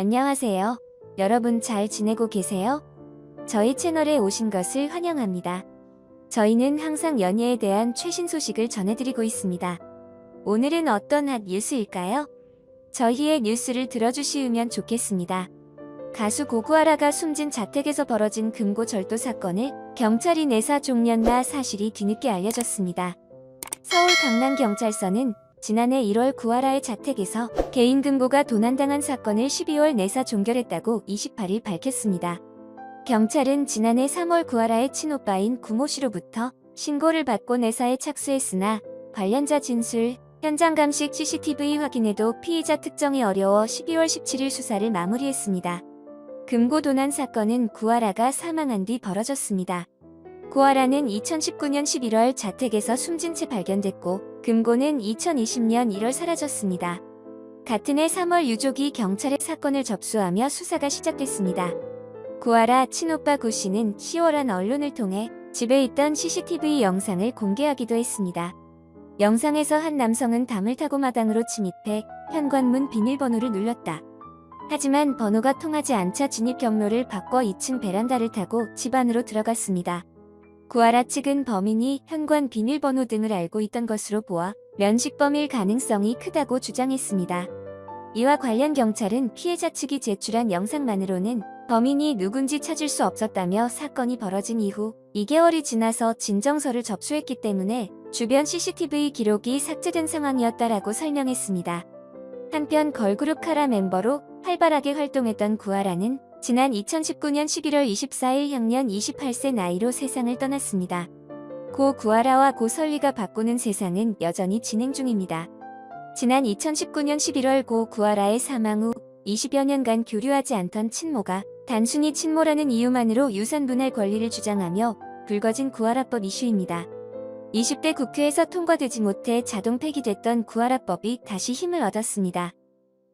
안녕하세요. 여러분 잘 지내고 계세요? 저희 채널에 오신 것을 환영합니다. 저희는 항상 연예에 대한 최신 소식을 전해드리고 있습니다. 오늘은 어떤 핫 뉴스일까요? 저희의 뉴스를 들어주시면 좋겠습니다. 가수 고구아라가 숨진 자택에서 벌어진 금고절도 사건을 경찰이 내사 종료나 사실이 뒤늦게 알려졌습니다. 서울 강남경찰서는 지난해 1월 구아라의 자택에서 개인 금고가 도난당한 사건을 12월 내사 종결했다고 28일 밝혔습니다. 경찰은 지난해 3월 구아라의 친오빠인 구모 씨로부터 신고를 받고 내사에 착수했으나 관련자 진술, 현장 감식 CCTV 확인에도 피의자 특정이 어려워 12월 17일 수사를 마무리했습니다. 금고 도난 사건은 구아라가 사망한 뒤 벌어졌습니다. 구아라는 2019년 11월 자택에서 숨진 채 발견됐고 금고는 2020년 1월 사라졌습니다. 같은 해 3월 유족이 경찰에 사건을 접수하며 수사가 시작됐습니다. 구아라 친오빠 구 씨는 10월 한 언론을 통해 집에 있던 CCTV 영상을 공개하기도 했습니다. 영상에서 한 남성은 담을 타고 마당으로 침입해 현관문 비밀번호를 눌렀다. 하지만 번호가 통하지 않자 진입 경로를 바꿔 2층 베란다를 타고 집 안으로 들어갔습니다. 구아라 측은 범인이 현관 비밀번호 등을 알고 있던 것으로 보아 면식범일 가능성이 크다고 주장했습니다. 이와 관련 경찰은 피해자 측이 제출한 영상만으로는 범인이 누군지 찾을 수 없었다며 사건이 벌어진 이후 2개월이 지나서 진정서를 접수했기 때문에 주변 CCTV 기록이 삭제된 상황이었다라고 설명했습니다. 한편 걸그룹 카라 멤버로 활발하게 활동했던 구아라는 지난 2019년 11월 24일 향년 28세 나이로 세상을 떠났습니다. 고 구아라와 고 설리가 바꾸는 세상은 여전히 진행 중입니다. 지난 2019년 11월 고 구아라의 사망 후 20여 년간 교류하지 않던 친모가 단순히 친모라는 이유만으로 유산 분할 권리를 주장하며 불거진 구아라법 이슈입니다. 20대 국회에서 통과되지 못해 자동 폐기됐던 구아라법이 다시 힘을 얻었습니다.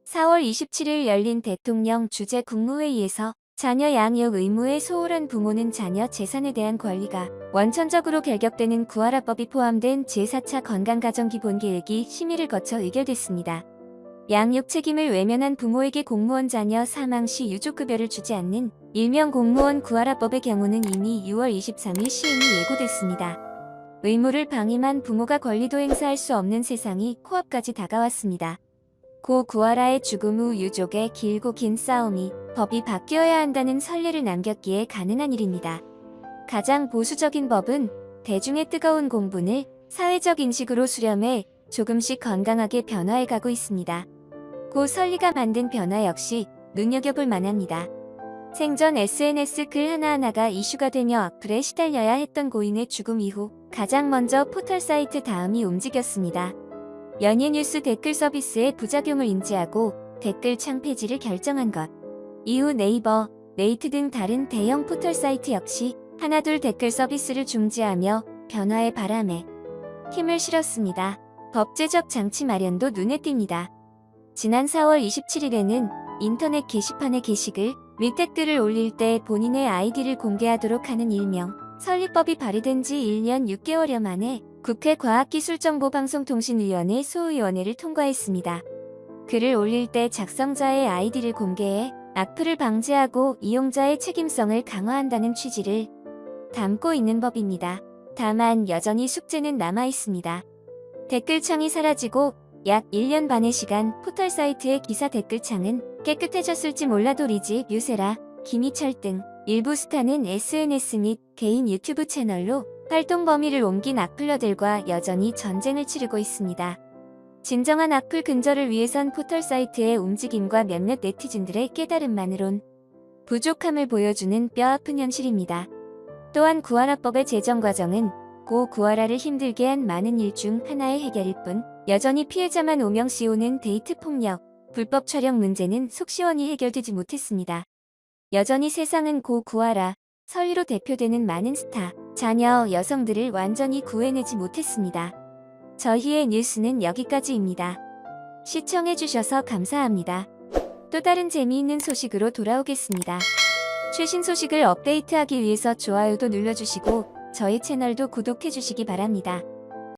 4월 27일 열린 대통령 주재 국무회의에서 자녀 양육 의무에 소홀한 부모는 자녀 재산에 대한 권리가 원천적으로 결격되는 구아라법이 포함된 제4차 건강가정기본계획이 심의를 거쳐 의결됐습니다. 양육 책임을 외면한 부모에게 공무원 자녀 사망 시 유족급여를 주지 않는 일명 공무원 구아라법의 경우는 이미 6월 23일 시행이 예고됐습니다. 의무를 방임한 부모가 권리도 행사할 수 없는 세상이 코앞까지 다가왔습니다. 고 구아라의 죽음 후 유족의 길고 긴 싸움이 법이 바뀌어야 한다는 선례를 남겼기에 가능한 일입니다. 가장 보수적인 법은 대중의 뜨거운 공분을 사회적 인식으로 수렴해 조금씩 건강하게 변화해 가고 있습니다. 고 설리가 만든 변화 역시 눈여겨볼 만합니다. 생전 SNS 글 하나하나가 이슈가 되며 악플에 시달려야 했던 고인의 죽음 이후 가장 먼저 포털사이트 다음이 움직였습니다. 연예뉴스 댓글 서비스의 부작용을 인지하고 댓글창 폐지를 결정한 것. 이후 네이버, 네이트 등 다른 대형 포털사이트 역시 하나둘 댓글 서비스를 중지하며 변화의 바람에 힘을 실었습니다. 법제적 장치 마련도 눈에 띕니다. 지난 4월 27일에는 인터넷 게시판에 게시글 및 댓글을 올릴 때 본인의 아이디를 공개하도록 하는 일명 설립법이 발의된 지 1년 6개월여 만에 국회 과학기술정보방송통신위원회 소위원회를 통과했습니다. 글을 올릴 때 작성자의 아이디를 공개해 악플을 방지하고 이용자의 책임성을 강화한다는 취지를 담고 있는 법입니다. 다만 여전히 숙제는 남아 있습니다. 댓글창이 사라지고 약 1년 반의 시간 포털사이트의 기사 댓글창은 깨끗해졌을지 몰라도 리지, 뮤세라, 김희철 등 일부 스타는 SNS 및 개인 유튜브 채널로 활동 범위를 옮긴 악플러들과 여전히 전쟁을 치르고 있습니다. 진정한 악플 근절을 위해선 포털사이트의 움직임과 몇몇 네티즌들의 깨달음만으론 부족함을 보여주는 뼈아픈 현실입니다. 또한 구아라법의 제정 과정은 고 구아라를 힘들게 한 많은 일 중 하나의 해결일 뿐 여전히 피해자만 오명 씌우는 데이트 폭력, 불법 촬영 문제는 속 시원히 해결되지 못했습니다. 여전히 세상은 고 구아라, 설리로 대표되는 많은 스타, 자녀, 여성들을 완전히 구해내지 못했습니다. 저희의 뉴스는 여기까지입니다. 시청해주셔서 감사합니다. 또 다른 재미있는 소식으로 돌아오겠습니다. 최신 소식을 업데이트하기 위해서 좋아요도 눌러주시고 저희 채널도 구독해주시기 바랍니다.